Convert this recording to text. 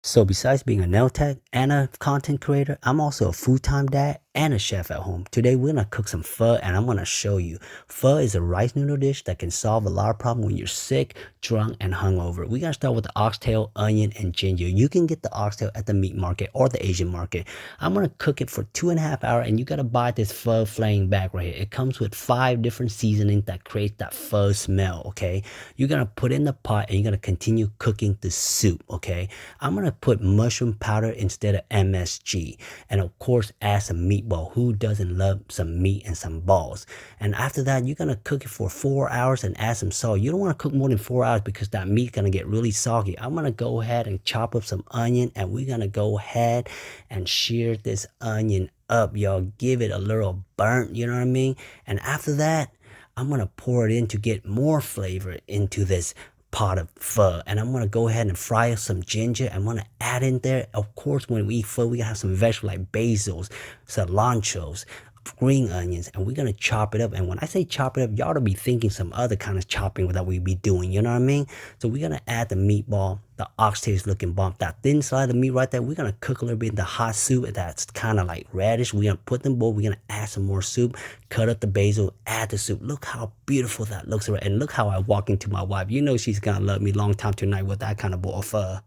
So besides being a nail tech and a content creator, I'm also a full-time dad and a chef at home. Today we're gonna cook some pho and I'm gonna show you. Pho is a rice noodle dish that can solve a lot of problems when you're sick, drunk, and hungover. We're gonna start with the oxtail, onion, and ginger. You can get the oxtail at the meat market or the Asian market. I'm gonna cook it for 2.5 hours and you gotta buy this pho flaying bag right here. It comes with 5 different seasonings that create that pho smell, okay? You're gonna put in the pot and you're gonna continue cooking the soup, okay? I'm gonna put mushroom powder instead of MSG. And of course, add some meatball. Who doesn't love some meat and some balls? And after that, you're gonna cook it for 4 hours and add some salt. You don't wanna cook more than 4 hours because that meat's gonna get really soggy. I'm gonna go ahead and chop up some onion and we're gonna go ahead and shear this onion up, y'all. Give it a little burnt, you know what I mean? And after that, I'm gonna pour it in to get more flavor into this pot of pho, and I'm gonna go ahead and fry up some ginger. I'm gonna add in there, of course, when we eat pho, we gotta have some vegetables like basils, cilantros, green onions, and we're gonna chop it up. And when I say chop it up, y'all to be thinking some other kind of chopping that we be doing, you know what I mean? So we're gonna add the meatball. The oxtail is looking bump. That thin side of the meat right there, we're gonna cook a little bit in the hot soup that's kind of like reddish. We're gonna put them both. We're gonna add some more soup, cut up the basil, add the soup. Look how beautiful that looks, and look how I walk into my wife. You know she's gonna love me long time tonight with that kind of bowl of pho.